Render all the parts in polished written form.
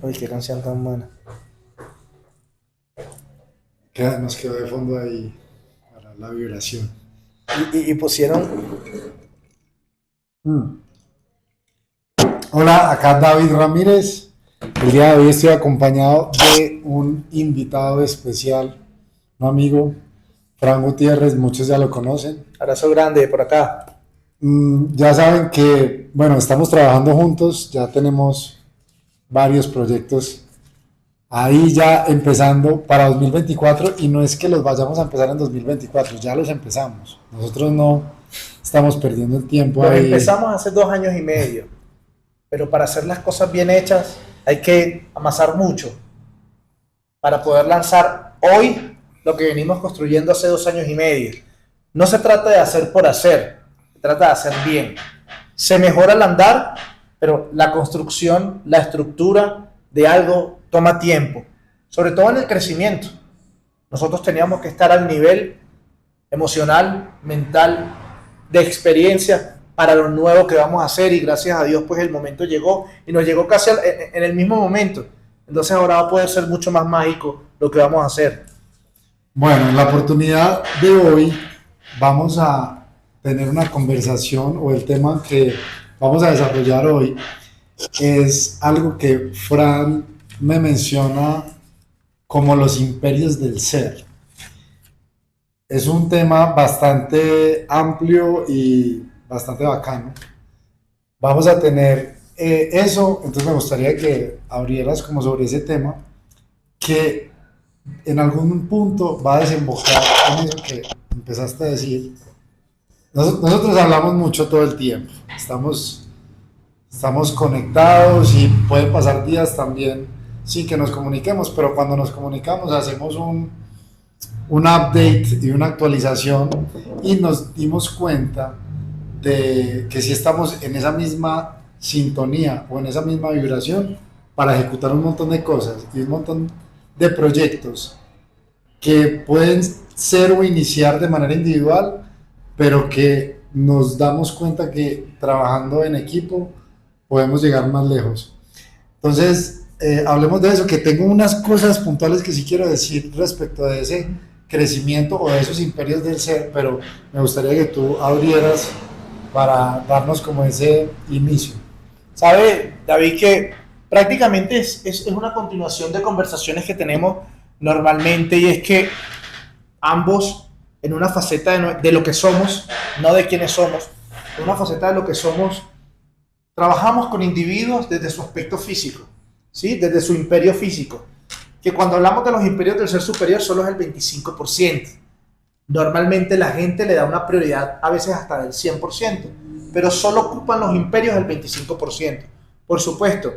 Uy, qué canción tan buena. Nos quedó de fondo ahí para la vibración. Y pusieron. Mm. Hola, acá David Ramírez. El día de hoy estoy acompañado de un invitado especial, un amigo, Fran Gutiérrez, muchos ya lo conocen. Abrazo grande por acá. Ya saben que, bueno, estamos trabajando juntos, ya tenemos varios proyectos ahí ya empezando para 2024 y no es que los vayamos a empezar en 2024, ya los empezamos. Nosotros no estamos perdiendo el tiempo Los ahí. empezamos hace 2 años y medio, pero para hacer las cosas bien hechas hay que amasar mucho para poder lanzar hoy lo que venimos construyendo hace 2 años y medio. No se trata de hacer por hacer, se trata de hacer bien. Se mejora al andar, pero la construcción, la estructura de algo toma tiempo, sobre todo en el crecimiento. Nosotros teníamos que estar al nivel emocional, mental, de experiencia para lo nuevo que vamos a hacer, y gracias a Dios pues el momento llegó y nos llegó casi en el mismo momento. Entonces ahora va a poder ser mucho más mágico lo que vamos a hacer. Bueno, en la oportunidad de hoy vamos a tener una conversación o el tema que vamos a desarrollar hoy es algo que Fran me menciona como los imperios del ser. Es un tema bastante amplio y bastante bacano. Vamos a tener eso, entonces me gustaría que abrieras como sobre ese tema que en algún punto va a desembocar en eso que empezaste a decir. Nosotros hablamos mucho todo el tiempo, estamos conectados y pueden pasar días también sin que nos comuniquemos, pero cuando nos comunicamos hacemos un update y una actualización y nos dimos cuenta de que si estamos en esa misma sintonía o en esa misma vibración para ejecutar un montón de cosas y un montón de proyectos que pueden ser o iniciar de manera individual, pero que nos damos cuenta que trabajando en equipo podemos llegar más lejos. Entonces, hablemos de eso, que tengo unas cosas puntuales que sí quiero decir respecto de ese crecimiento o de esos imperios del ser, pero me gustaría que tú abrieras para darnos como ese inicio. ¿Sabe, David, que prácticamente es una continuación de conversaciones que tenemos normalmente, y es que ambos en una faceta de lo que somos, no de quiénes somos, en una faceta de lo que somos, trabajamos con individuos desde su aspecto físico, ¿sí? Desde su imperio físico, que cuando hablamos de los imperios del ser superior solo es el 25%. Normalmente la gente le da una prioridad a veces hasta del 100%, pero solo ocupan los imperios el 25%. Por supuesto,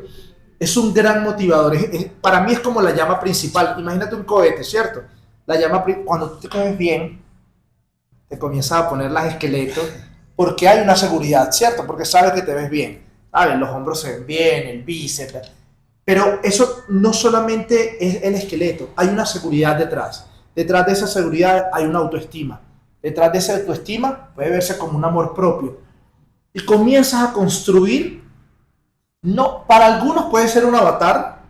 es un gran motivador. Para mí es como la llama principal. Imagínate un cohete, ¿cierto? La llama, cuando tú te coges bien, te comienzas a poner las esqueletos, porque hay una seguridad, ¿cierto? Porque sabes que te ves bien. ¿Sabes? Los hombros se ven bien, el bíceps. Pero eso no solamente es el esqueleto, hay una seguridad detrás. Detrás de esa seguridad hay una autoestima. Detrás de esa autoestima puede verse como un amor propio. Y comienzas a construir, no, para algunos puede ser un avatar,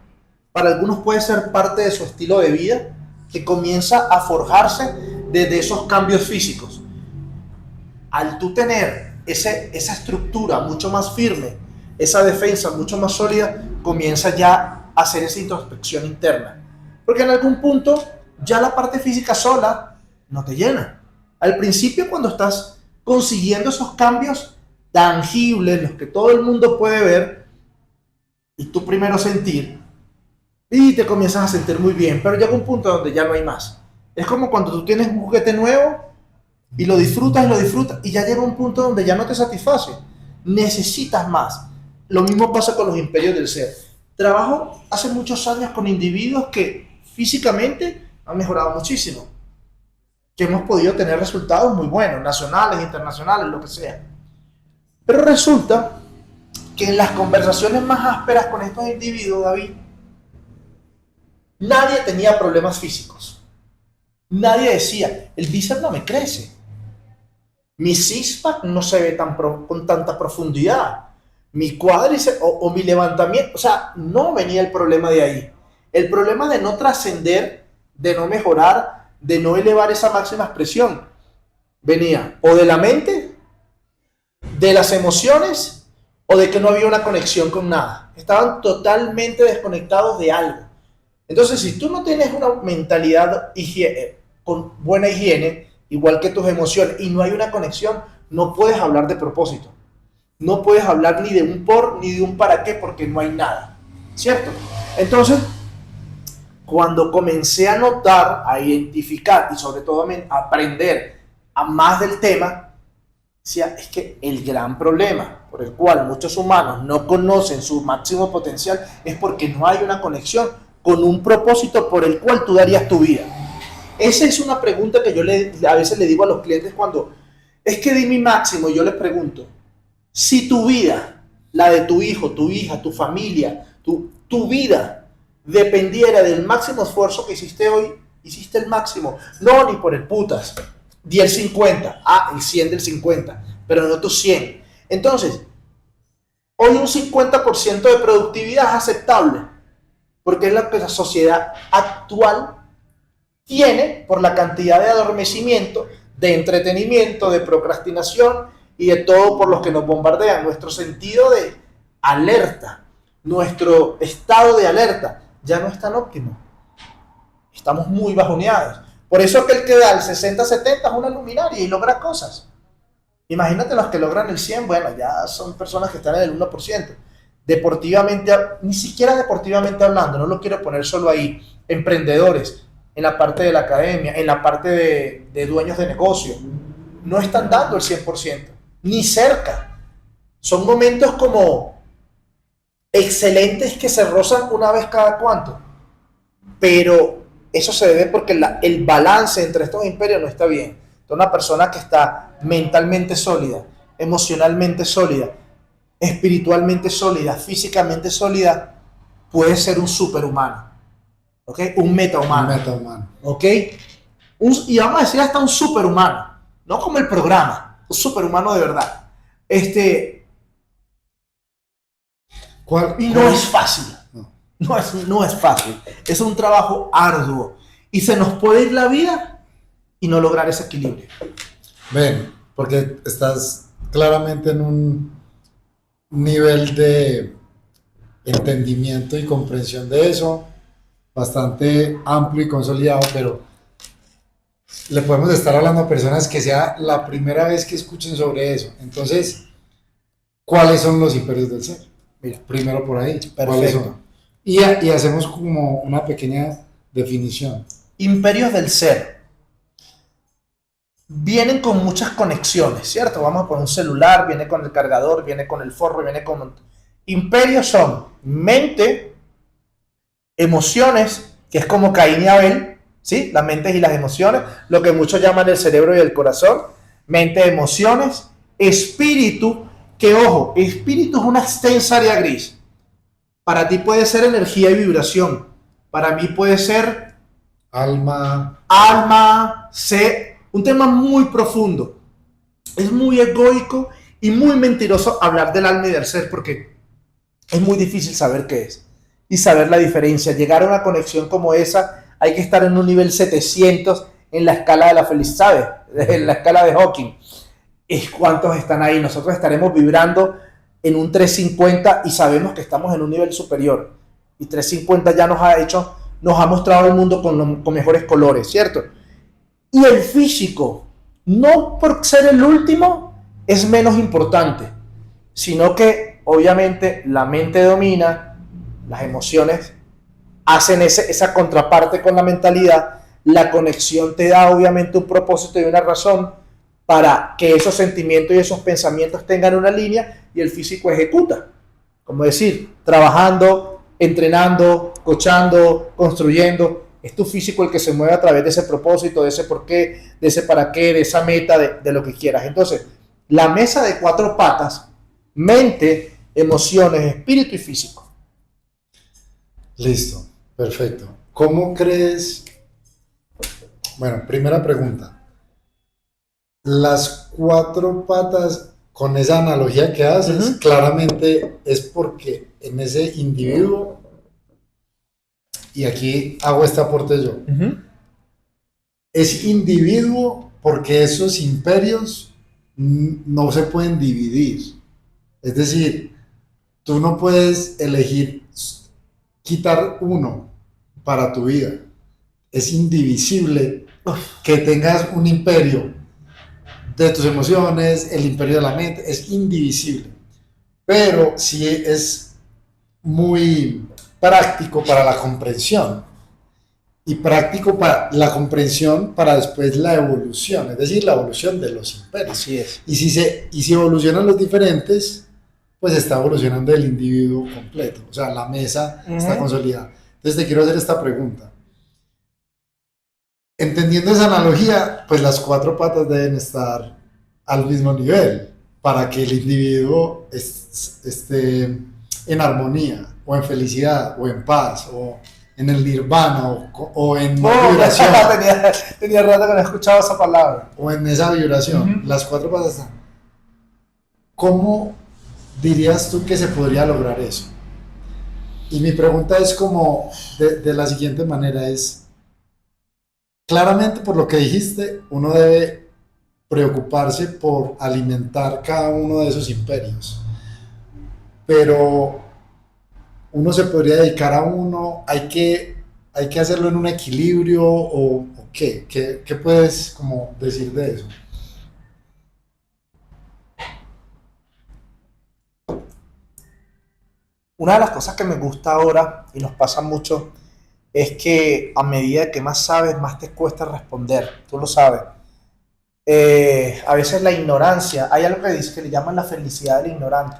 para algunos puede ser parte de su estilo de vida, que comienza a forjarse desde esos cambios físicos. Al tú tener esa estructura mucho más firme, esa defensa mucho más sólida, comienza ya a hacer esa introspección interna. Porque en algún punto ya la parte física sola no te llena. Al principio, cuando estás consiguiendo esos cambios tangibles, los que todo el mundo puede ver, y tú primero sentir, y te comienzas a sentir muy bien, pero llega un punto donde ya no hay más. Es como cuando tú tienes un juguete nuevo y lo disfrutas, y ya llega un punto donde ya no te satisface. Necesitas más. Lo mismo pasa con los imperios del ser. Trabajo hace muchos años con individuos que físicamente han mejorado muchísimo, que hemos podido tener resultados muy buenos, nacionales, internacionales, lo que sea. Pero resulta que en las conversaciones más ásperas con estos individuos, David, nadie tenía problemas físicos. Nadie decía, el bíceps no me crece, mi six-pack no se ve con tanta profundidad, mi cuádriceps o mi levantamiento, o sea, no venía el problema de ahí. El problema de no trascender, de no mejorar, de no elevar esa máxima expresión, venía o de la mente, de las emociones o de que no había una conexión con nada. Estaban totalmente desconectados de algo. Entonces, si tú no tienes una mentalidad con buena higiene, igual que tus emociones, y no hay una conexión, no puedes hablar de propósito. No puedes hablar ni de un por ni de un para qué porque no hay nada. ¿Cierto? Entonces, cuando comencé a notar, a identificar y sobre todo a aprender a más del tema, decía, es que el gran problema por el cual muchos humanos no conocen su máximo potencial es porque no hay una conexión con un propósito por el cual tú darías tu vida. Esa es una pregunta que yo a veces le digo a los clientes cuando es que di mi máximo, y yo les pregunto, si tu vida, la de tu hijo, tu hija, tu familia, tu vida dependiera del máximo esfuerzo que hiciste hoy, hiciste el máximo, no ni por el putas, di el 50, el 100 del 50, pero no tu 100. Entonces, hoy un 50% de productividad es aceptable, porque es lo que la sociedad actual tiene por la cantidad de adormecimiento, de entretenimiento, de procrastinación y de todo por los que nos bombardean. Nuestro sentido de alerta, nuestro estado de alerta ya no es tan óptimo. Estamos muy bajoneados. Por eso aquel que da el 60-70 es una luminaria y logra cosas. Imagínate los que logran el 100, bueno, ya son personas que están en el 1%. Deportivamente, ni siquiera deportivamente hablando, no lo quiero poner solo ahí. Emprendedores, en la parte de la academia, en la parte de dueños de negocio, no están dando el 100%, ni cerca. Son momentos como excelentes que se rozan una vez cada cuánto, pero eso se debe porque el balance entre estos imperios no está bien. Entonces, una persona que está mentalmente sólida, emocionalmente sólida, espiritualmente sólida, físicamente sólida, puede ser un superhumano, ¿ok? Un metahumano. Un metahumano. ¿Ok? Y vamos a decir hasta un superhumano, no como el programa, un superhumano de verdad. Y no es fácil. No es fácil. Es un trabajo arduo. Y se nos puede ir la vida y no lograr ese equilibrio. Ven, porque estás claramente en un nivel de entendimiento y comprensión de eso bastante amplio y consolidado, pero le podemos estar hablando a personas que sea la primera vez que escuchen sobre eso. Entonces, ¿cuáles son los imperios del ser? Mira, primero por ahí. ¿Cuáles son? Y hacemos como una pequeña definición. Imperios del ser vienen con muchas conexiones, ¿cierto? Vamos a poner un celular, viene con el cargador, viene con el forro, viene con... Imperios son mente, emociones, que es como Caín y Abel, ¿sí? Las mentes y las emociones, lo que muchos llaman el cerebro y el corazón, mente, emociones, espíritu, que ojo, espíritu es una extensa área gris. Para ti puede ser energía y vibración, para mí puede ser alma, ser, un tema muy profundo. Es muy egoico y muy mentiroso hablar del alma y del ser porque es muy difícil saber qué es y saber la diferencia. Llegar a una conexión como esa, hay que estar en un nivel 700 en la escala de la felicidad, ¿sabes? En la escala de Hawking. ¿Cuántos están ahí? Nosotros estaremos vibrando en un 350 y sabemos que estamos en un nivel superior. Y 350 ya nos ha mostrado el mundo con mejores colores, ¿cierto? Y el físico, no por ser el último, es menos importante, sino que obviamente la mente domina, las emociones hacen esa contraparte con la mentalidad, la conexión te da obviamente un propósito y una razón para que esos sentimientos y esos pensamientos tengan una línea y el físico ejecuta. Como decir, trabajando, entrenando, coachando, construyendo. Es tu físico el que se mueve a través de ese propósito, de ese porqué, de ese para qué, de esa meta, de lo que quieras. Entonces, la mesa de 4 patas, mente, emociones, espíritu y físico. Listo, perfecto. ¿Cómo crees? Bueno, primera pregunta. Las 4 patas con esa analogía que haces, Ujú. claramente es porque en ese individuo, y aquí hago este aporte yo, Ujú. es individuo porque esos imperios no se pueden dividir. Es decir, tú no puedes elegir quitar uno para tu vida. Es indivisible Uf. que tengas un imperio de tus emociones, el imperio de la mente, es indivisible. Pero sí es muy práctico para la comprensión y práctico para la comprensión para después la evolución, es decir, la evolución de los imperios. Así es. Y si evolucionan los diferentes, pues está evolucionando el individuo completo, o sea, la mesa está Ujú. consolidada. Entonces te quiero hacer esta pregunta. Entendiendo esa analogía, pues las cuatro patas deben estar al mismo nivel para que el individuo esté en armonía, o en felicidad, o en paz, o en el nirvana, o en Oh, vibración, tenía rato que no escuchaba esa palabra. o en esa vibración. Ujú. Las cuatro patas están. ¿Cómo dirías tú que se podría lograr eso? Y mi pregunta es como de la siguiente manera, es, claramente por lo que dijiste, uno debe preocuparse por alimentar cada uno de esos imperios, pero uno se podría dedicar a uno, hay que hacerlo en un equilibrio o qué, qué puedes como decir de eso. Una de las cosas que me gusta ahora, y nos pasa mucho, es que a medida que más sabes, más te cuesta responder. Tú lo sabes. A veces la ignorancia, hay algo que dice que le llaman la felicidad del ignorante.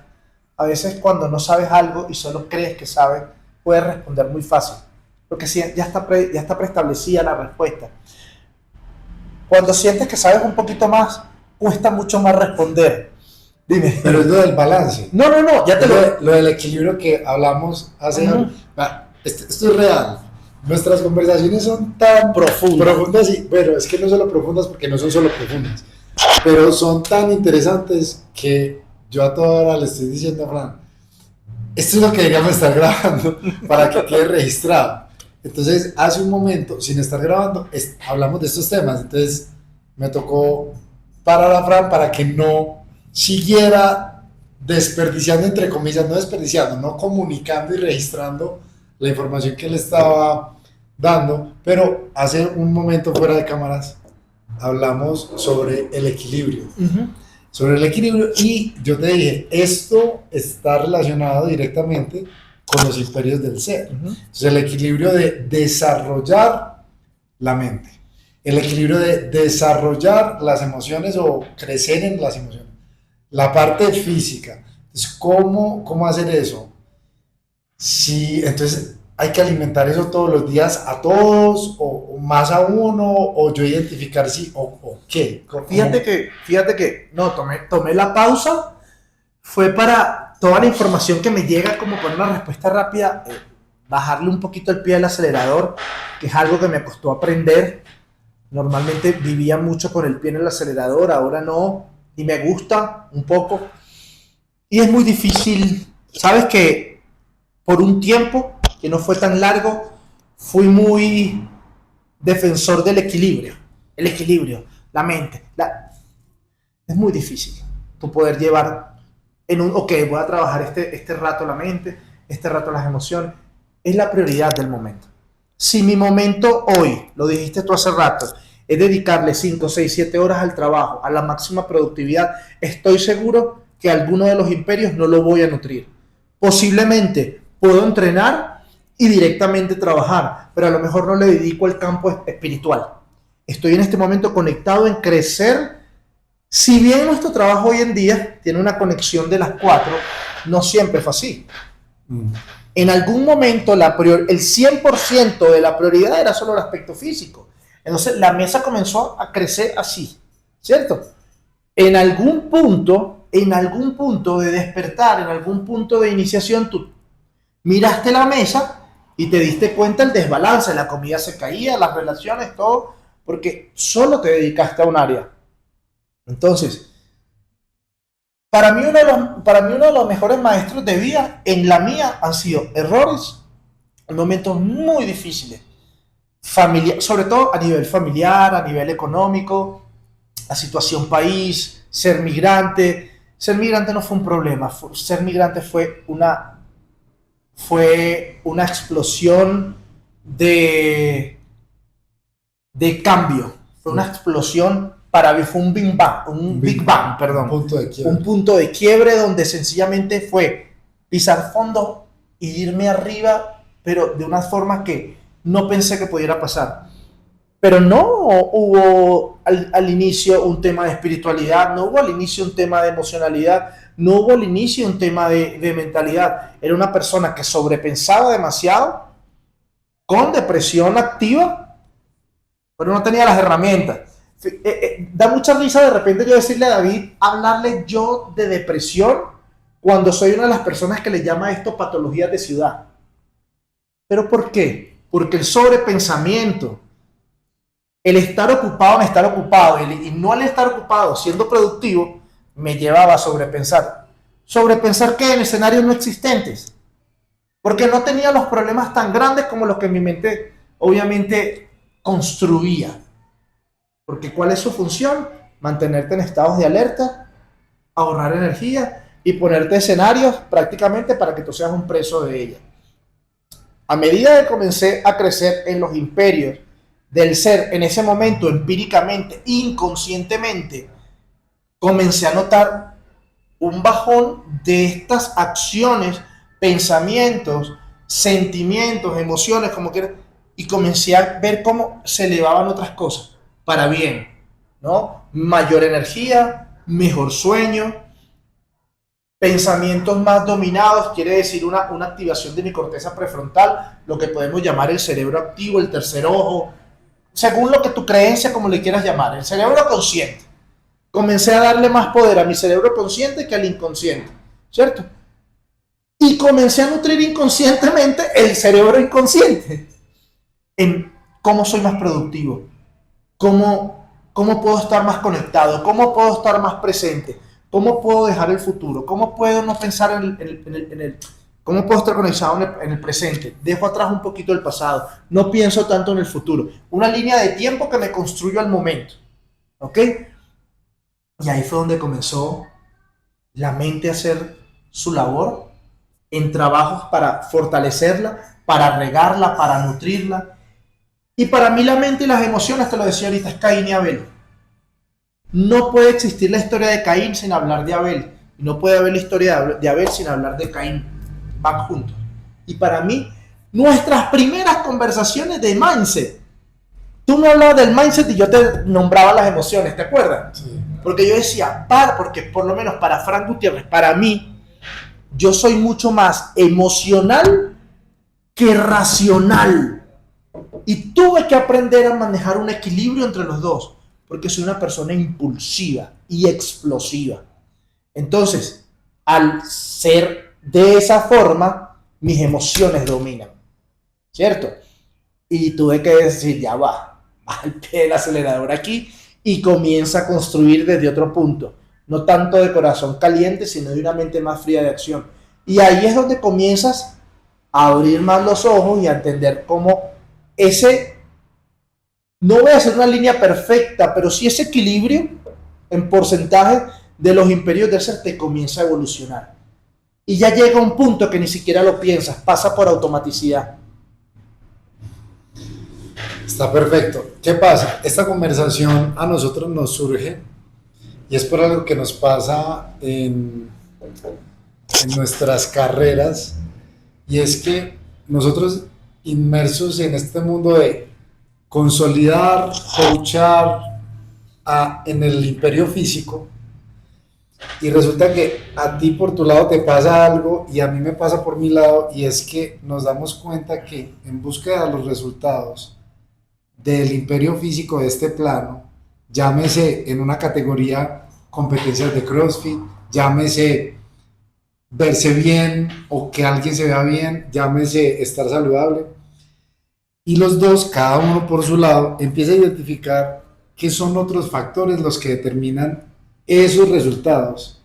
A veces cuando no sabes algo y solo crees que sabes, puedes responder muy fácil. Porque ya está preestablecida la respuesta. Cuando sientes que sabes un poquito más, cuesta mucho más responder. Dime. Pero es lo del balance, No, no, no, ya te es lo... lo del equilibrio que hablamos hace Ujú. años. Esto es real. Nuestras conversaciones son tan profundas y, bueno, es que no solo profundas porque no son solo profundas, pero son tan interesantes que yo a toda hora le estoy diciendo a Fran, esto es lo que deberíamos estar grabando para que quede registrado. Entonces, hace un momento, sin estar grabando, hablamos de estos temas. Entonces, me tocó parar a Fran para que no siguiera desperdiciando, entre comillas, no desperdiciando, no comunicando y registrando la información que él estaba dando. Pero hace un momento fuera de cámaras hablamos sobre el equilibrio y yo te dije, esto está relacionado directamente con los imperios del ser. Entonces el equilibrio de desarrollar la mente, el equilibrio de desarrollar las emociones o crecer en las emociones, la parte física. Entonces, ¿cómo hacer eso? Sí, entonces hay que alimentar eso todos los días a todos o más a uno o yo identificar si o qué. Fíjate que, no, tomé la pausa, fue para toda la información que me llega como con una respuesta rápida, bajarle un poquito el pie al acelerador, que es algo que me costó aprender. Normalmente vivía mucho con el pie en el acelerador, ahora no, y me gusta un poco. Y es muy difícil, sabes que por un tiempo, que no fue tan largo, fui muy defensor del equilibrio. El equilibrio, la mente. Es muy difícil tú poder llevar en un, ok, voy a trabajar este rato la mente, este rato las emociones. Es la prioridad del momento. Si mi momento hoy, lo dijiste tú hace rato, es dedicarle 5, 6, 7 horas al trabajo, a la máxima productividad, estoy seguro que alguno de los imperios no lo voy a nutrir. Posiblemente puedo entrenar y directamente trabajar, pero a lo mejor no le dedico al campo espiritual. Estoy en este momento conectado en crecer. Si bien nuestro trabajo hoy en día tiene una conexión de las cuatro, no siempre fue así. En algún momento el 100% de la prioridad era solo el aspecto físico. Entonces la mesa comenzó a crecer así, ¿cierto? En algún punto de despertar, en algún punto de iniciación, tú miraste la mesa y te diste cuenta el desbalance, la comida se caía, las relaciones, todo, porque solo te dedicaste a un área. Entonces, para mí uno de los mejores maestros de vida en la mía han sido errores, momentos muy difíciles, sobre todo a nivel familiar, a nivel económico, la situación país, ser migrante. Ser migrante no fue un problema, ser migrante fue una explosión de cambio, fue una explosión para mí, fue un Big Bang, perdón, un punto de quiebre donde sencillamente fue pisar fondo e irme arriba, pero de una forma que no pensé que pudiera pasar. Pero no hubo al inicio un tema de espiritualidad, no hubo al inicio un tema de emocionalidad, no hubo al inicio un tema de mentalidad. Era una persona que sobrepensaba demasiado, con depresión activa, pero no tenía las herramientas. Da mucha risa de repente yo decirle a David, hablarle yo de depresión, cuando soy una de las personas que le llama esto patologías de ciudad. ¿Pero por qué? Porque el sobrepensamiento, el estar ocupado en estar ocupado y no el estar ocupado siendo productivo, me llevaba a sobrepensar. ¿Sobrepensar qué? En escenarios no existentes. Porque no tenía los problemas tan grandes como los que mi mente obviamente construía. Porque ¿cuál es su función? Mantenerte en estados de alerta, ahorrar energía y ponerte escenarios prácticamente para que tú seas un preso de ella. A medida que comencé a crecer en los imperios del ser, en ese momento empíricamente, inconscientemente, comencé a notar un bajón de estas acciones, pensamientos, sentimientos, emociones, como quieras, y comencé a ver cómo se elevaban otras cosas para bien, ¿no? Mayor energía, mejor sueño, pensamientos más dominados, quiere decir una activación de mi corteza prefrontal, lo que podemos llamar el cerebro activo, el tercer ojo, según lo que tu creencia, como le quieras llamar, el cerebro consciente. Comencé a darle más poder a mi cerebro consciente que al inconsciente, ¿cierto? Y comencé a nutrir inconscientemente el cerebro inconsciente en cómo soy más productivo, cómo puedo estar más conectado, cómo puedo estar más presente, cómo puedo dejar el futuro, cómo puedo no pensar cómo puedo estar conectado en el presente, dejo atrás un poquito el pasado, no pienso tanto en el futuro, una línea de tiempo que me construyo al momento, ¿ok? Y ahí fue donde comenzó la mente a hacer su labor en trabajos para fortalecerla, para regarla, para nutrirla. Y para mí la mente y las emociones, te lo decía ahorita, es Caín y Abel. No puede existir la historia de Caín sin hablar de Abel. Y no puede haber la historia de Abel sin hablar de Caín. Van juntos. Y para mí, nuestras primeras conversaciones de mindset. Tú me hablabas del mindset y yo te nombraba las emociones, ¿te acuerdas? Sí. Porque yo decía, porque por lo menos para Frank Gutiérrez, para mí, yo soy mucho más emocional que racional. Y tuve que aprender a manejar un equilibrio entre los dos, porque soy una persona impulsiva y explosiva. Entonces, al ser de esa forma, mis emociones dominan, ¿cierto? Y tuve que decir, ya va al pie del acelerador aquí y comienza a construir desde otro punto, no tanto de corazón caliente, sino de una mente más fría de acción. Y ahí es donde comienzas a abrir más los ojos y a entender cómo no voy a hacer una línea perfecta, pero sí ese equilibrio en porcentaje de los imperios del ser te comienza a evolucionar. Y ya llega un punto que ni siquiera lo piensas, pasa por automaticidad. Está perfecto. ¿Qué pasa? Esta conversación a nosotros nos surge y es por algo que nos pasa en nuestras carreras, y es que nosotros inmersos en este mundo de consolidar, coachar en el imperio físico, y resulta que a ti por tu lado te pasa algo y a mí me pasa por mi lado, y es que nos damos cuenta que en búsqueda de los resultados del imperio físico de este plano, llámese en una categoría competencias de CrossFit, llámese verse bien o que alguien se vea bien, llámese estar saludable, y los dos, cada uno por su lado, empieza a identificar qué son otros factores los que determinan esos resultados.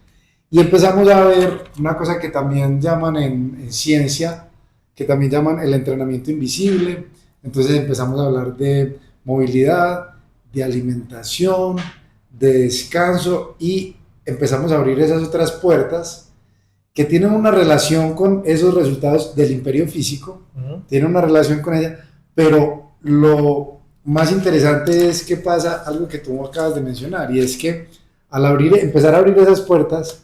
Y empezamos a ver una cosa que también llaman en ciencia, que también llaman el entrenamiento invisible. Entonces empezamos a hablar de movilidad, de alimentación, de descanso y empezamos a abrir esas otras puertas que tienen una relación con esos resultados del imperio físico, tienen una relación con ella, pero lo más interesante es que pasa algo que tú acabas de mencionar, y es que al empezar a abrir esas puertas,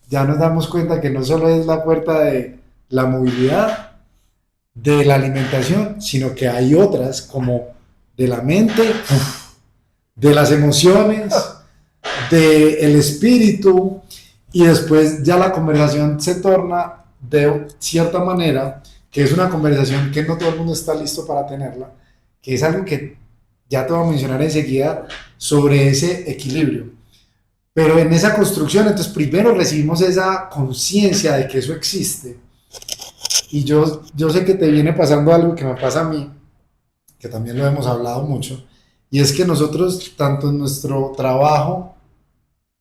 ya nos damos cuenta que no solo es la puerta de la movilidad, de la alimentación, sino que hay otras como de la mente, de las emociones, del espíritu, y después ya la conversación se torna de cierta manera, que es una conversación que no todo el mundo está listo para tenerla, que es algo que ya te voy a mencionar enseguida sobre ese equilibrio. Pero en esa construcción, entonces primero recibimos esa conciencia de que eso existe. Y yo sé que te viene pasando algo que me pasa a mí, que también lo hemos hablado mucho, y es que nosotros, tanto en nuestro trabajo,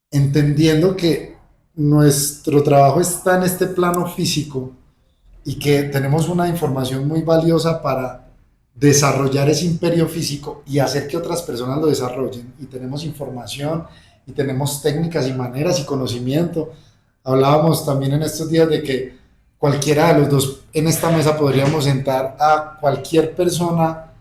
entendiendo que nuestro trabajo está en este plano físico y que tenemos una información muy valiosa para desarrollar ese imperio físico y hacer que otras personas lo desarrollen, y tenemos información y tenemos técnicas y maneras y conocimiento. Hablábamos también en estos días de que cualquiera de los dos en esta mesa podríamos sentar a cualquier persona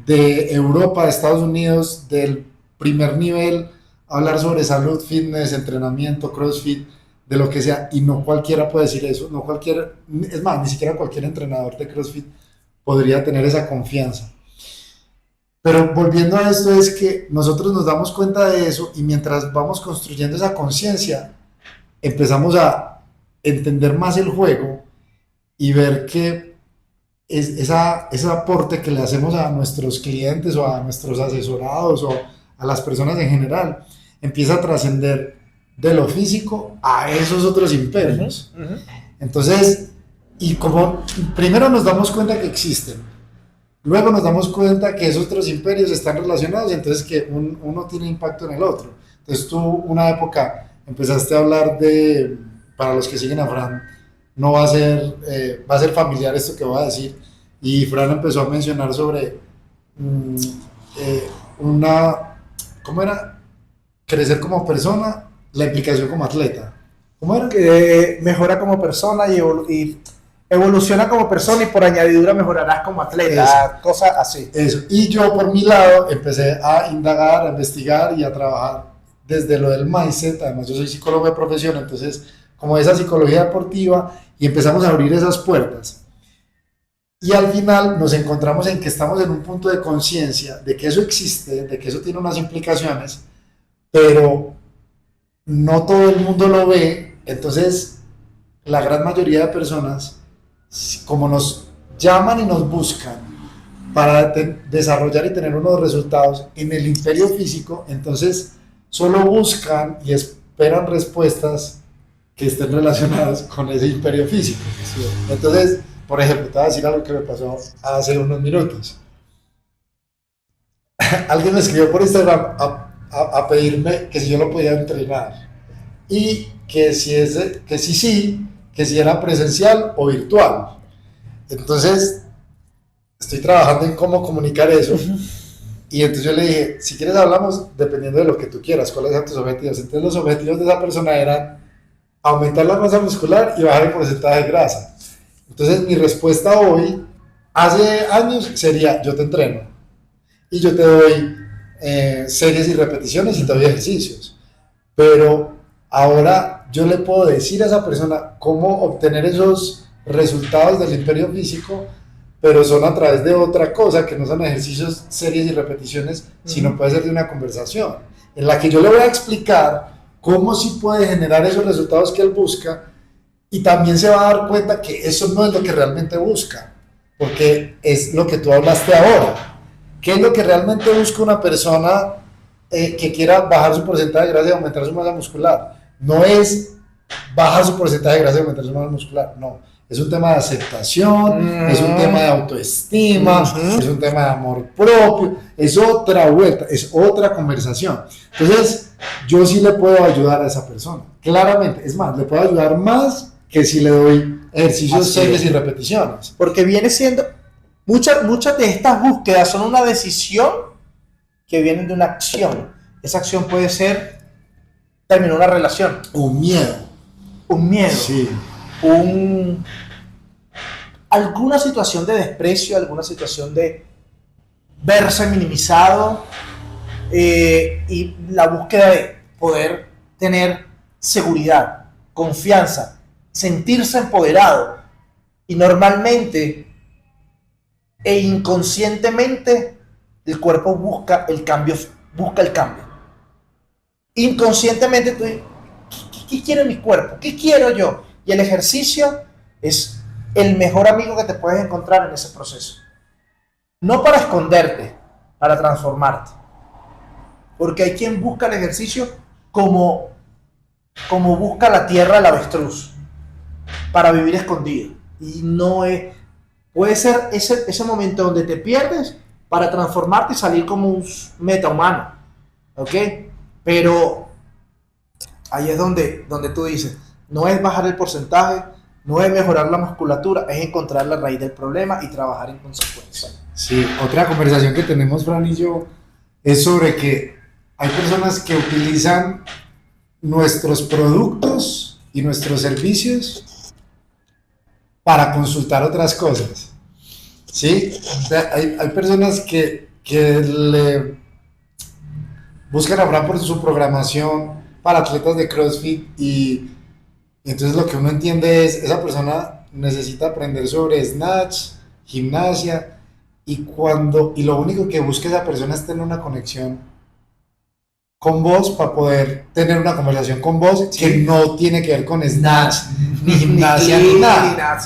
de Europa, de Estados Unidos, del primer nivel, hablar sobre salud, fitness, entrenamiento, CrossFit, de lo que sea, y no cualquiera puede decir eso, no cualquiera, es más, ni siquiera cualquier entrenador de CrossFit podría tener esa confianza. Pero volviendo a esto, es que nosotros nos damos cuenta de eso, y mientras vamos construyendo esa conciencia, empezamos a entender más el juego y ver que ese aporte que le hacemos a nuestros clientes o a nuestros asesorados o a las personas en general empieza a trascender de lo físico a esos otros imperios. Entonces, y como primero nos damos cuenta que existen, luego nos damos cuenta que esos otros imperios están relacionados, y entonces que uno tiene impacto en el otro. Entonces tú una época empezaste a hablar de, para los que siguen a Fran, no va a ser, va a ser familiar esto que voy a decir, y Fran empezó a mencionar sobre ¿cómo era? Crecer como persona, la implicación como atleta. ¿Cómo era? Que mejora como persona y evoluciona como persona, y por añadidura mejorarás como atleta, cosas así. Eso. Y yo por mi lado empecé a indagar, a investigar y a trabajar desde lo del mindset. Además yo soy psicólogo de profesión, entonces como esa psicología deportiva, y empezamos a abrir esas puertas. Y al final nos encontramos en que estamos en un punto de conciencia de que eso existe, de que eso tiene unas implicaciones, pero no todo el mundo lo ve. Entonces la gran mayoría de personas, como nos llaman y nos buscan para desarrollar y tener unos resultados en el imperio físico, entonces solo buscan y esperan respuestas que estén relacionadas con ese imperio físico. Entonces, por ejemplo, te voy a decir algo que me pasó hace unos minutos. Alguien me escribió por Instagram a pedirme que si yo lo podía entrenar, y que si era presencial o virtual. Entonces estoy trabajando en cómo comunicar eso, y entonces yo le dije, si quieres hablamos dependiendo de lo que tú quieras, cuáles son tus objetivos. Entonces los objetivos de esa persona eran aumentar la masa muscular y bajar el porcentaje de grasa. Entonces mi respuesta hoy, hace años, sería: yo te entreno y yo te doy series y repeticiones y te doy ejercicios, pero ahora yo le puedo decir a esa persona cómo obtener esos resultados del imperio físico, pero son a través de otra cosa, que no son ejercicios, series y repeticiones, sino puede ser de una conversación en la que yo le voy a explicar cómo sí puede generar esos resultados que él busca, y también se va a dar cuenta que eso no es lo que realmente busca, porque es lo que tú hablaste ahora. ¿Qué es lo que realmente busca una persona que quiera bajar su porcentaje de grasa y aumentar su masa muscular? No es bajar su porcentaje de grasa y aumentar su masa muscular, no. Es un tema de aceptación, es un tema de autoestima, es un tema de amor propio, es otra vuelta, es otra conversación. Entonces, yo sí le puedo ayudar a esa persona, claramente. Es más, le puedo ayudar más que si le doy ejercicios, series y repeticiones. Porque viene siendo, muchas de estas búsquedas son una decisión que vienen de una acción. Esa acción puede ser terminar una relación. Un miedo. Un miedo. Sí. Alguna situación de desprecio, alguna situación de verse minimizado, y la búsqueda de poder tener seguridad, confianza, sentirse empoderado. Y normalmente e inconscientemente el cuerpo busca el cambio. Inconscientemente tú dices, ¿qué quiere mi cuerpo? ¿Qué quiero yo? Y el ejercicio es el mejor amigo que te puedes encontrar en ese proceso. No para esconderte, para transformarte. Porque hay quien busca el ejercicio como busca la tierra el avestruz, para vivir escondido. Y no es... Puede ser ese momento donde te pierdes para transformarte y salir como un metahumano. ¿Ok? Pero ahí es donde tú dices, no es bajar el porcentaje, no es mejorar la musculatura, es encontrar la raíz del problema y trabajar en consecuencia. Sí, otra conversación que tenemos, Fran y yo, es sobre que hay personas que utilizan nuestros productos y nuestros servicios para consultar otras cosas. ¿Sí? Hay personas que le buscan hablar por su programación para atletas de CrossFit y entonces lo que uno entiende es, esa persona necesita aprender sobre snatch, gimnasia, y lo único que busca esa persona es tener una conexión con vos para poder tener una conversación con vos que no tiene que ver con snatch, ni gimnasia, ni nada.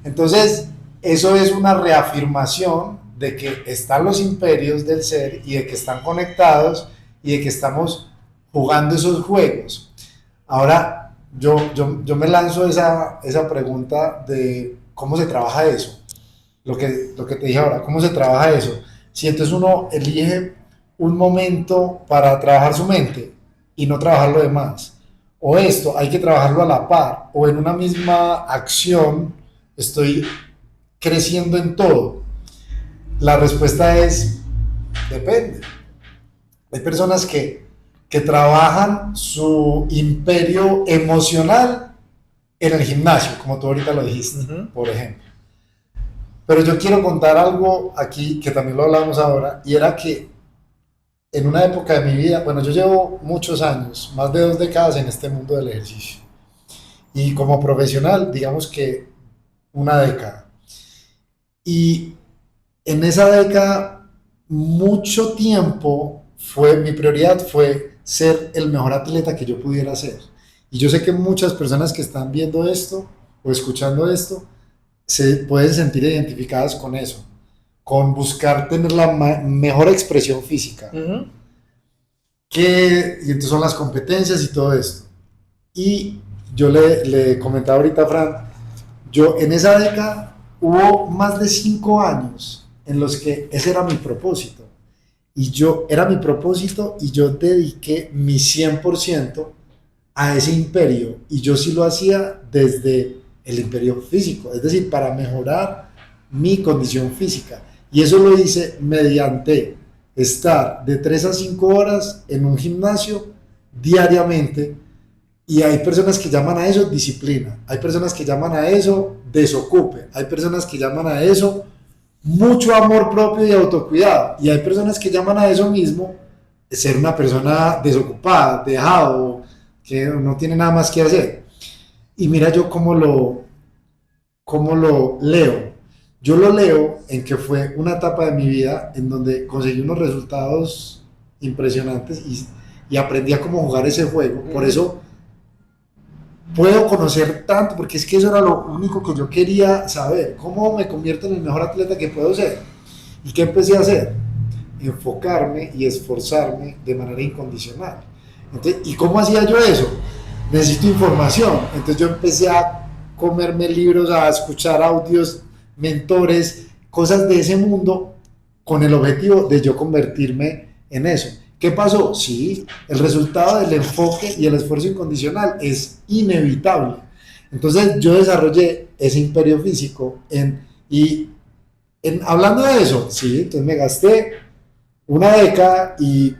Entonces, eso es una reafirmación de que están los imperios del ser y de que están conectados y de que estamos jugando esos juegos. Ahora, yo me lanzo esa pregunta de cómo se trabaja eso. Lo que te dije ahora, ¿cómo se trabaja eso? Si entonces uno elige un momento para trabajar su mente y no trabajar lo demás, o esto hay que trabajarlo a la par, o en una misma acción estoy creciendo en todo. La respuesta es, depende. Hay personas que trabajan su imperio emocional en el gimnasio, como tú ahorita lo dijiste, por ejemplo. Pero yo quiero contar algo aquí, que también lo hablamos ahora, y era que en una época de mi vida, bueno, yo llevo muchos años, más de 2 décadas en este mundo del ejercicio. Y como profesional, digamos que una década. Y en esa década, mucho tiempo mi prioridad fue ser el mejor atleta que yo pudiera ser. Y yo sé que muchas personas que están viendo esto o escuchando esto se pueden sentir identificadas con eso, con buscar tener la mejor expresión física. Y entonces son las competencias y todo esto. Y yo le comentaba ahorita a Fran, yo en esa década hubo más de 5 años en los que ese era mi propósito. Y yo dediqué mi 100% a ese imperio. Y yo sí lo hacía desde el imperio físico, es decir, para mejorar mi condición física. Y eso lo hice mediante estar de 3 a 5 horas en un gimnasio diariamente. Y hay personas que llaman a eso disciplina, hay personas que llaman a eso desocupe, hay personas que llaman a eso mucho amor propio y autocuidado, y hay personas que llaman a eso mismo ser una persona desocupada, dejado, que no tiene nada más que hacer. Y mira yo cómo lo leo. Yo lo leo en que fue una etapa de mi vida en donde conseguí unos resultados impresionantes y aprendí a cómo jugar ese juego. Por eso puedo conocer tanto, porque es que eso era lo único que yo quería saber. ¿Cómo me convierto en el mejor atleta que puedo ser? ¿Y qué empecé a hacer? Enfocarme y esforzarme de manera incondicional. Entonces, ¿y cómo hacía yo eso? Necesito información. Entonces yo empecé a comerme libros, a escuchar audios, mentores, cosas de ese mundo, con el objetivo de yo convertirme en eso. ¿Qué pasó? Sí, el resultado del enfoque y el esfuerzo incondicional es inevitable. Entonces yo desarrollé ese imperio físico hablando de eso, sí, entonces me gasté una década y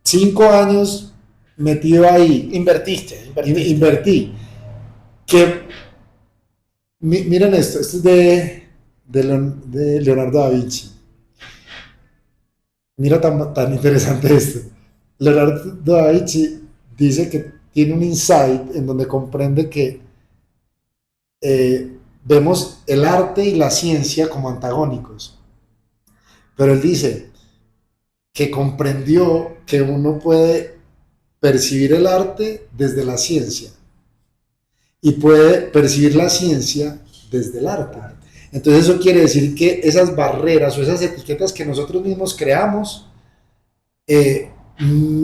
5 años metido ahí. Invertí. Que, miren esto es de Leonardo da Vinci. Mira tan interesante esto. Leonardo da Vinci dice que tiene un insight en donde comprende que vemos el arte y la ciencia como antagónicos. Pero él dice que comprendió que uno puede percibir el arte desde la ciencia y puede percibir la ciencia desde el arte. Entonces eso quiere decir que esas barreras o esas etiquetas que nosotros mismos creamos,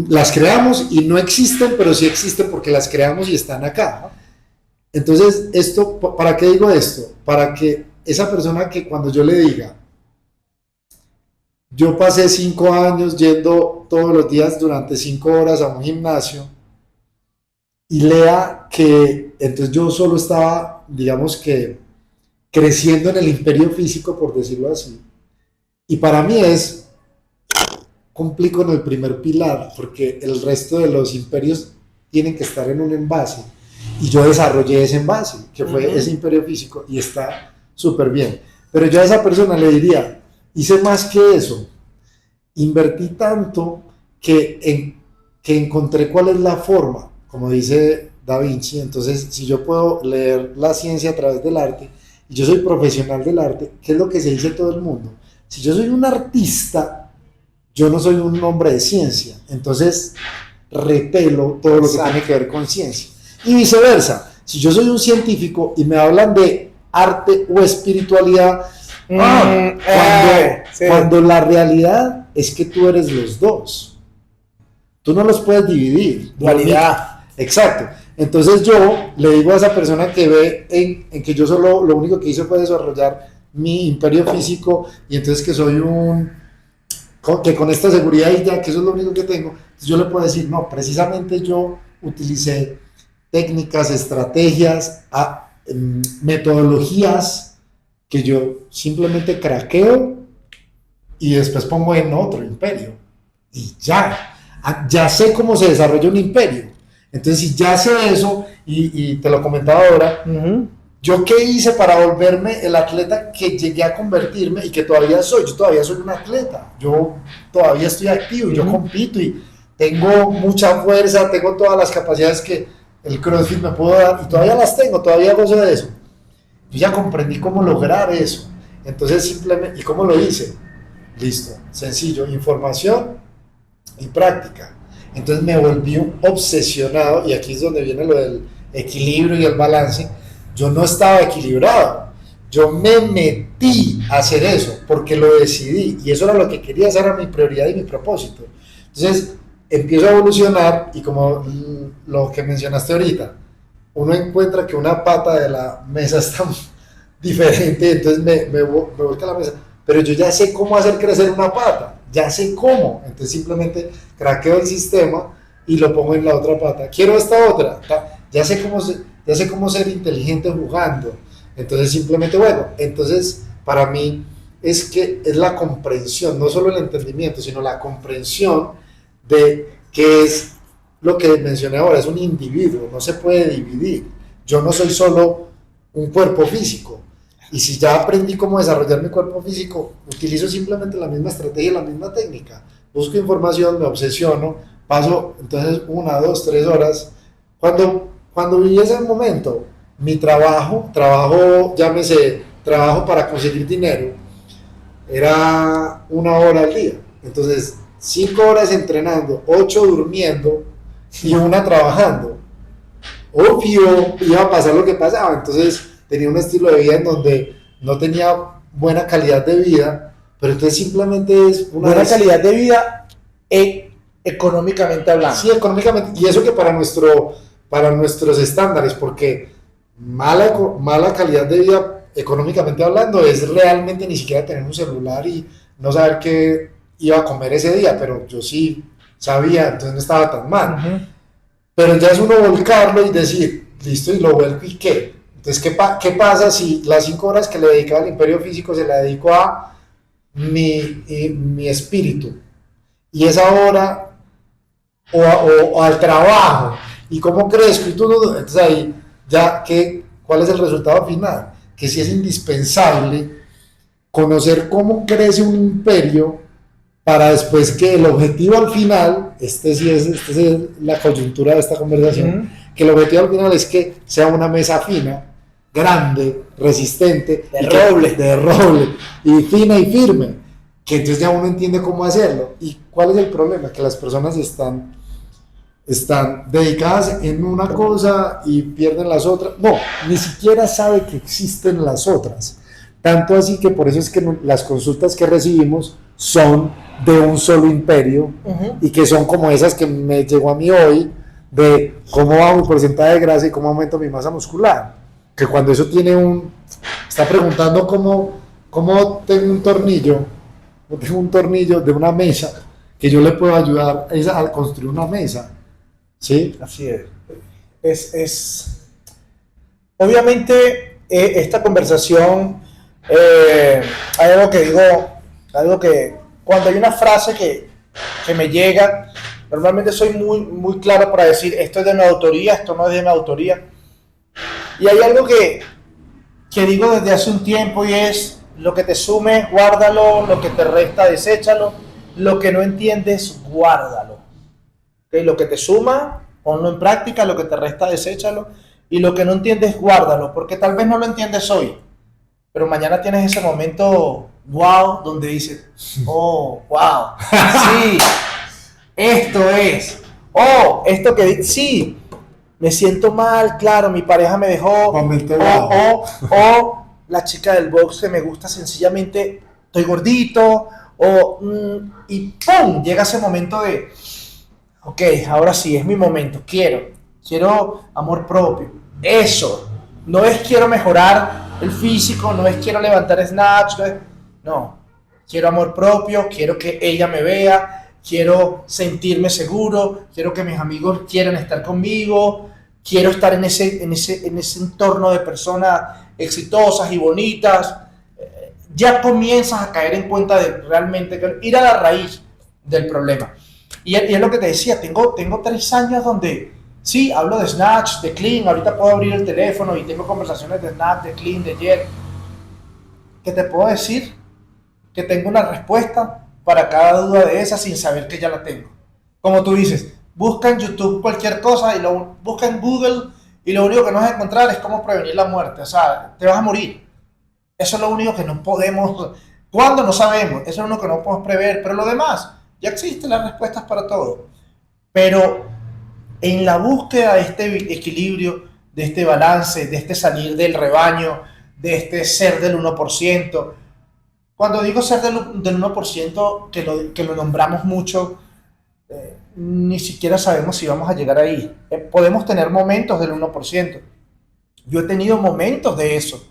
las creamos y no existen, pero sí existen porque las creamos y están acá. Entonces, ¿para qué digo esto? Para que esa persona que cuando yo le diga, yo pasé 5 años yendo todos los días durante 5 horas a un gimnasio y lea que entonces yo solo estaba, digamos que, creciendo en el imperio físico, por decirlo así. Y para mí complico en el primer pilar, porque el resto de los imperios tienen que estar en un envase. Y yo desarrollé ese envase, que fue ese imperio físico, y está súper bien. Pero yo a esa persona le diría, hice más que eso. Invertí tanto que encontré cuál es la forma, como dice Da Vinci. Entonces, si yo puedo leer la ciencia a través del arte, y yo soy profesional del arte, ¿qué es lo que se dice todo el mundo? Si yo soy un artista, yo no soy un hombre de ciencia, entonces repelo todo lo que tiene que ver con ciencia. Y viceversa, si yo soy un científico y me hablan de arte o espiritualidad, cuando la realidad es que tú eres los dos, tú no los puedes dividir. Dualidad. Exacto. Entonces yo le digo a esa persona que ve en que yo solo lo único que hice fue desarrollar mi imperio físico y entonces que soy que con esta seguridad y ya que eso es lo único que tengo, yo le puedo decir, no, precisamente yo utilicé técnicas, estrategias, metodologías que yo simplemente craqueo y después pongo en otro imperio y ya sé cómo se desarrolla un imperio. Entonces, si ya sé eso, y te lo comentaba ahora, ¿yo qué hice para volverme el atleta que llegué a convertirme y que todavía soy? Yo todavía soy un atleta, yo todavía estoy activo, yo compito y tengo mucha fuerza, tengo todas las capacidades que el CrossFit me puede dar y todavía las tengo, todavía gozo de eso. Yo ya comprendí cómo lograr eso. Entonces, simplemente, ¿y cómo lo hice? Listo, sencillo, información y práctica. Entonces me volví un obsesionado, y aquí es donde viene lo del equilibrio y el balance. Yo no estaba equilibrado, yo me metí a hacer eso porque lo decidí y eso era lo que quería, esa era mi prioridad y mi propósito. Entonces empiezo a evolucionar y como lo que mencionaste ahorita, uno encuentra que una pata de la mesa está diferente, entonces me volca la mesa, pero yo ya sé cómo hacer crecer una pata, ya sé cómo, entonces simplemente craqueo el sistema y lo pongo en la otra pata, quiero esta otra, ya sé cómo ser inteligente jugando, entonces simplemente, bueno, entonces para mí es la comprensión, no solo el entendimiento, sino la comprensión de qué es lo que mencioné ahora, es un individuo, no se puede dividir, yo no soy solo un cuerpo físico, y si ya aprendí cómo desarrollar mi cuerpo físico, utilizo simplemente la misma estrategia, la misma técnica, busco información, me obsesiono, paso entonces 1, 2, 3 horas, cuando viví ese momento, mi trabajo, llámese, trabajo para conseguir dinero, era 1 hora al día, entonces 5 horas entrenando, 8 durmiendo y 1 trabajando. Obvio, iba a pasar lo que pasaba, entonces tenía un estilo de vida en donde no tenía buena calidad de vida, pero entonces simplemente es buena calidad de vida económicamente hablando. Sí, económicamente, y eso que para nuestros estándares, porque mala calidad de vida económicamente hablando es realmente ni siquiera tener un celular y no saber qué iba a comer ese día, pero yo sí sabía, entonces no estaba tan mal. Ujú. Pero ya es uno volcarlo y decir, listo, y lo vuelco y qué. Entonces, ¿qué pasa si las 5 horas que le dedicaba al imperio físico se la dedico a mi espíritu? Y esa hora, o al trabajo, y cómo crezco, y todo, entonces ahí, ya, ¿cuál es el resultado final? Que sí es indispensable conocer cómo crece un imperio para después que el objetivo al final, esta es la coyuntura de esta conversación, que el objetivo al final es que sea una mesa fina, grande, resistente, de roble, y fina y firme, que entonces ya uno entiende cómo hacerlo. ¿Y cuál es el problema? Que las personas están dedicadas en una cosa y pierden las otras. No, ni siquiera sabe que existen las otras. Tanto así que por eso es que las consultas que recibimos son de un solo imperio, y que son como esas que me llegó a mí hoy, de cómo va mi porcentaje de grasa y cómo aumento mi masa muscular. Que cuando eso está preguntando cómo tengo un tornillo de una mesa, que yo le puedo ayudar a construir una mesa. ¿Sí? Así es. Obviamente, esta conversación, hay algo que cuando hay una frase que me llega, normalmente soy muy claro para decir, esto es de mi autoría, esto no es de mi autoría. Y hay algo que digo desde hace un tiempo, y es: lo que te sume, guárdalo; lo que te resta, deséchalo; lo que no entiendes, guárdalo. ¿Okay? Lo que te suma, ponlo en práctica; lo que te resta, deséchalo; y lo que no entiendes, guárdalo, porque tal vez no lo entiendes hoy, pero mañana tienes ese momento wow, donde dices, oh, wow, sí, esto es, oh, esto que, sí, me siento mal, claro, mi pareja me dejó, o la chica del box que me gusta, sencillamente estoy gordito, y ¡pum! Llega ese momento de, ok, ahora sí, es mi momento, quiero amor propio. Eso, no es quiero mejorar el físico, no es quiero levantar snatch, no, quiero amor propio, quiero que ella me vea, quiero sentirme seguro, quiero que mis amigos quieran estar conmigo, quiero estar en ese entorno de personas exitosas y bonitas. Ya comienzas a caer en cuenta de realmente ir a la raíz del problema. Y es lo que te decía, tengo 3 años donde sí, hablo de snatch, de clean, ahorita puedo abrir el teléfono y tengo conversaciones de snatch, de clean, de jet. ¿Qué te puedo decir? Que tengo una respuesta para cada duda de esa sin saber que ya la tengo. Como tú dices, busca en YouTube cualquier cosa, busca en Google, y lo único que no vas a encontrar es cómo prevenir la muerte. O sea, te vas a morir. Eso es lo único que no podemos. ¿Cuándo? No sabemos. Eso es lo único que no podemos prever. Pero lo demás, ya existen las respuestas para todo. Pero en la búsqueda de este equilibrio, de este balance, de este salir del rebaño, de este ser del 1%, cuando digo ser del 1%, que lo nombramos mucho, ni siquiera sabemos si vamos a llegar ahí. Podemos tener momentos del 1%. Yo he tenido momentos de eso.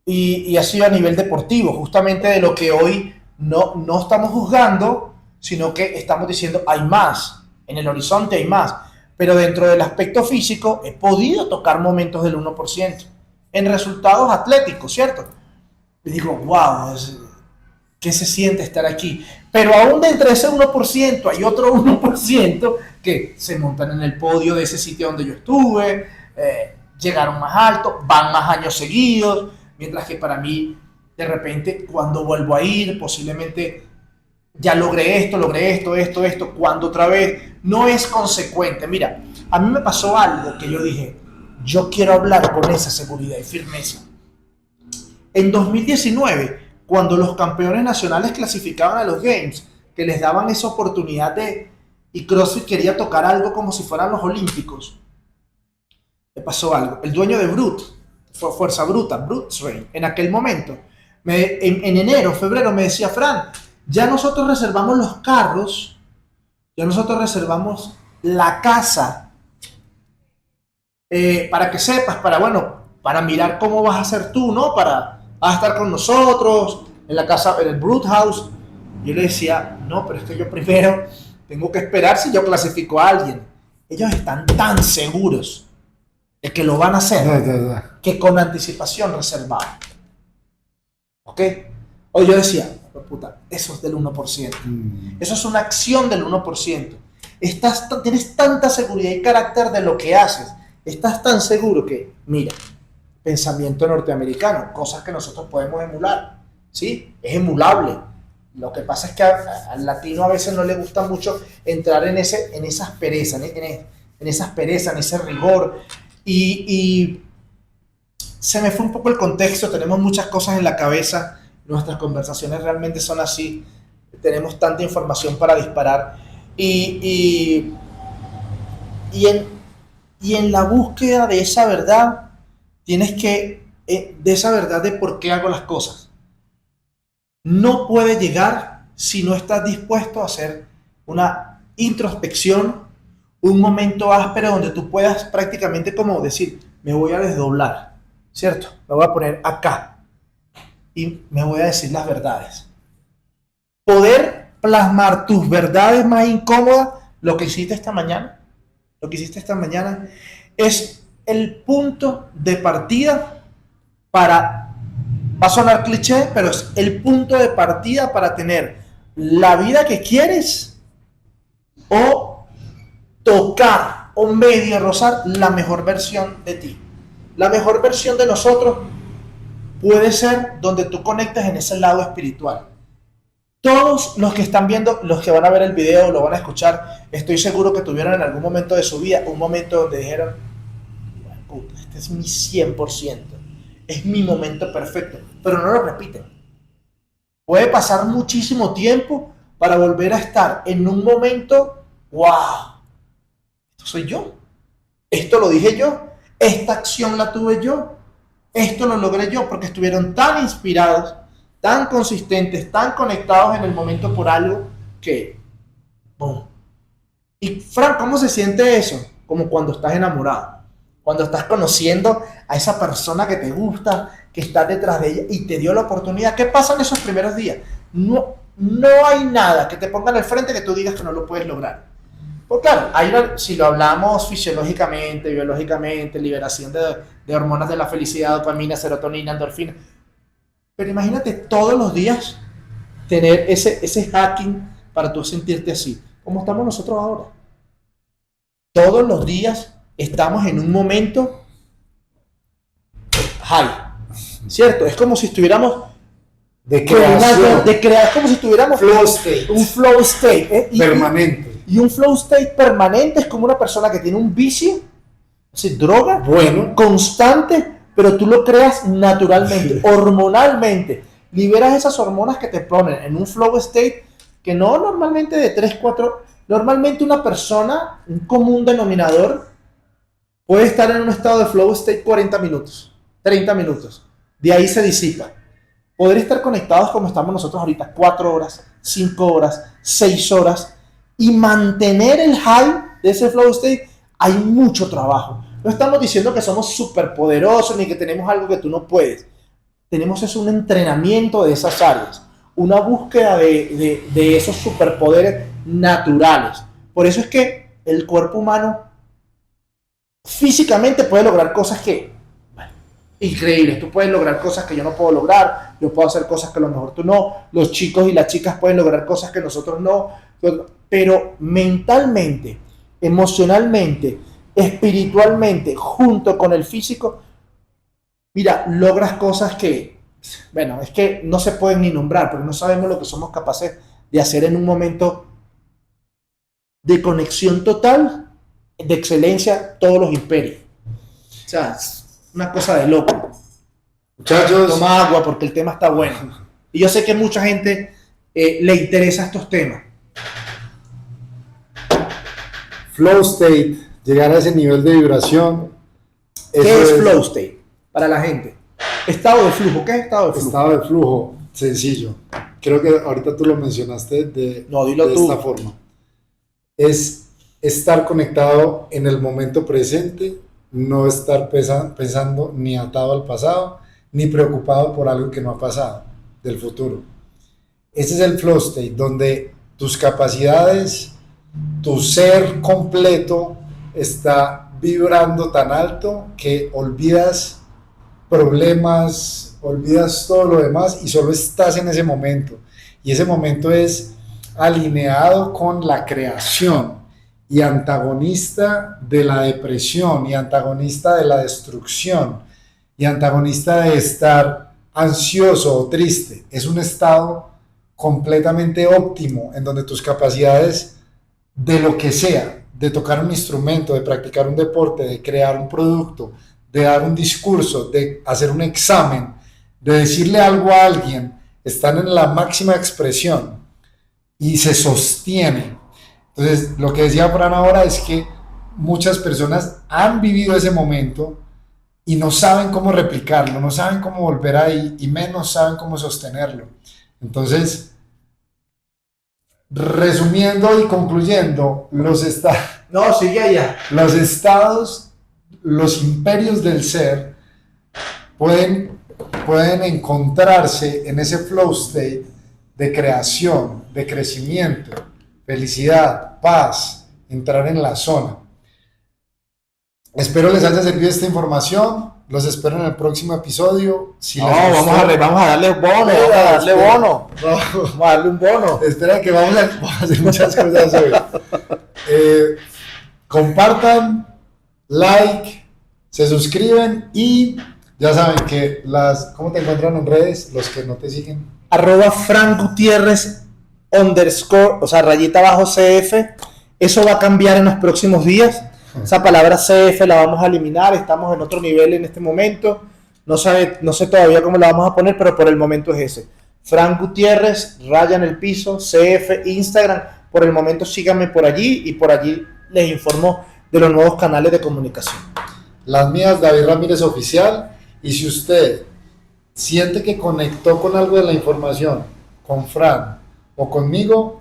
Y ha sido a nivel deportivo, justamente de lo que hoy no estamos juzgando, sino que estamos diciendo hay más, en el horizonte hay más. Pero dentro del aspecto físico he podido tocar momentos del 1%, en resultados atléticos, ¿cierto? Y digo, wow, ¿qué se siente estar aquí? Pero aún de entre ese 1% hay otro 1% que se montan en el podio de ese sitio donde yo estuve, llegaron más alto, van más años seguidos. Mientras que para mí, de repente, cuando vuelvo a ir, posiblemente ya logré esto, cuando otra vez, no es consecuente. Mira, a mí me pasó algo que yo dije, yo quiero hablar con esa seguridad y firmeza. En 2019, cuando los campeones nacionales clasificaban a los Games, que les daban esa oportunidad y CrossFit quería tocar algo como si fueran los Olímpicos, me pasó algo. El dueño de Brute, Fuerza Bruta, Brute Train, en aquel momento, en enero, febrero, me decía, Fran, ya nosotros reservamos los carros, ya nosotros reservamos la casa, para que sepas, para mirar cómo vas a ser tú, ¿no? Vas a estar con nosotros, en la casa, en el Brute House. Yo le decía, no, pero es que yo primero tengo que esperar si yo clasifico a alguien. Ellos están tan seguros de que lo van a hacer que con anticipación reservada. ¿Ok? Hoy yo decía, puta, eso es del 1%. Eso es una acción del 1%. Tienes tanta seguridad y carácter de lo que haces. Estás tan seguro que, mira, pensamiento norteamericano, cosas que nosotros podemos emular. ¿Sí? Es emulable. Lo que pasa es que al latino a veces no le gusta mucho entrar en esa aspereza, en ese rigor. Y se me fue un poco el contexto, tenemos muchas cosas en la cabeza, nuestras conversaciones realmente son así, tenemos tanta información para disparar. Y en la búsqueda de esa verdad, de esa verdad de por qué hago las cosas. No puede llegar si no estás dispuesto a hacer una introspección, un momento áspero donde tú puedas prácticamente como decir, me voy a desdoblar, ¿cierto? Me voy a poner acá y me voy a decir las verdades. Poder plasmar tus verdades más incómodas, lo que hiciste esta mañana, es el punto de partida para... Va a sonar cliché, pero es el punto de partida para tener la vida que quieres o tocar o medio rozar la mejor versión de ti. La mejor versión de nosotros puede ser donde tú conectas en ese lado espiritual. Todos los que están viendo, los que van a ver el video, lo van a escuchar, estoy seguro que tuvieron en algún momento de su vida un momento donde dijeron, puta, este es mi 100%. Es mi momento perfecto, pero no lo repiten. Puede pasar muchísimo tiempo para volver a estar en un momento, wow, esto soy yo, esto lo dije yo, esta acción la tuve yo, esto lo logré yo, porque estuvieron tan inspirados, tan consistentes, tan conectados en el momento por algo que, boom. Y Frank, ¿cómo se siente eso? Como cuando estás enamorado. Cuando estás conociendo a esa persona que te gusta, que estás detrás de ella y te dio la oportunidad. ¿Qué pasa en esos primeros días? No hay nada que te ponga en el frente que tú digas que no lo puedes lograr. Pues claro, si lo hablamos fisiológicamente, biológicamente, liberación de hormonas de la felicidad, dopamina, serotonina, endorfina. Pero imagínate todos los días tener ese hacking para tú sentirte así, como estamos nosotros ahora. Todos los días estamos en un momento high, ¿cierto? Es como si estuviéramos de creación, es como si tuviéramos un flow state permanente. Y un flow state permanente es como una persona que tiene un vicio, droga, constante, pero tú lo creas naturalmente, hormonalmente. Liberas esas hormonas que te ponen en un flow state que no normalmente de 3, 4, normalmente una persona, un común denominador, puede estar en un estado de flow state 40 minutos, 30 minutos. De ahí se disipa. Poder estar conectados como estamos nosotros ahorita, 4 horas, 5 horas, 6 horas, y mantener el high de ese flow state, hay mucho trabajo. No estamos diciendo que somos súper poderosos ni que tenemos algo que tú no puedes. Tenemos un entrenamiento de esas áreas, una búsqueda de esos superpoderes naturales. Por eso es que el cuerpo humano físicamente puede lograr cosas que, bueno, increíbles. Tú puedes lograr cosas que yo no puedo lograr, yo puedo hacer cosas que a lo mejor tú no, los chicos y las chicas pueden lograr cosas que nosotros no, pero mentalmente, emocionalmente, espiritualmente, junto con el físico, mira, logras cosas que, bueno, es que no se pueden ni nombrar, porque no sabemos lo que somos capaces de hacer en un momento de conexión total, de excelencia, todos los imperios. O sea, es una cosa de loco. Muchachos, toma agua porque el tema está bueno. Y yo sé que mucha gente le interesa estos temas. Flow state, llegar a ese nivel de vibración. ¿Qué es flow state para la gente? Estado de flujo. ¿Qué es estado de flujo? Estado de flujo, sencillo. Creo que ahorita tú lo mencionaste de esta forma. Es estar conectado en el momento presente, no estar pensando ni atado al pasado, ni preocupado por algo que no ha pasado, del futuro. Ese es el flow state, donde tus capacidades, tu ser completo está vibrando tan alto que olvidas problemas, olvidas todo lo demás y solo estás en ese momento. Y ese momento es alineado con la creación y antagonista de la depresión y antagonista de la destrucción y antagonista de estar ansioso o triste. Es un estado completamente óptimo en donde tus capacidades de lo que sea, de tocar un instrumento, de practicar un deporte, de crear un producto, de dar un discurso, de hacer un examen, de decirle algo a alguien, están en la máxima expresión y se sostiene. Entonces, lo que decía Fran ahora es que muchas personas han vivido ese momento y no saben cómo replicarlo, no saben cómo volver ahí y menos saben cómo sostenerlo. Entonces, resumiendo y concluyendo, No, sigue allá. los estados, los imperios del ser pueden encontrarse en ese flow state de creación, de crecimiento, felicidad, paz, entrar en la zona. Espero les haya servido esta información. Los espero en el próximo episodio. Si No, les gustó, vamos a darle bono, vamos a darle bono. Vamos a darle un bono. Espera que vamos a hacer muchas cosas hoy. Compartan, like, se suscriben y ya saben que ¿cómo te encuentran en redes? Los que no te siguen. @FrankGutierrez _ o sea, rayita abajo CF. Eso va a cambiar en los próximos días. Esa palabra CF la vamos a eliminar. Estamos en otro nivel en este momento. No sé todavía cómo la vamos a poner, pero por el momento es ese. Frank Gutiérrez, raya en el piso, CF, Instagram. Por el momento síganme por allí y por allí les informo de los nuevos canales de comunicación. Las mías, David Ramírez Oficial. Y si usted siente que conectó con algo de la información, con Fran o conmigo,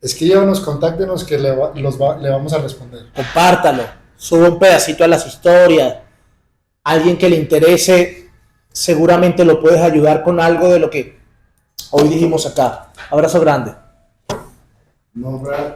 escríbanos, contáctenos que le vamos a responder. Compártalo, suba un pedacito a las historias. Alguien que le interese, seguramente lo puedes ayudar con algo de lo que hoy dijimos acá. Abrazo grande. No, Brad.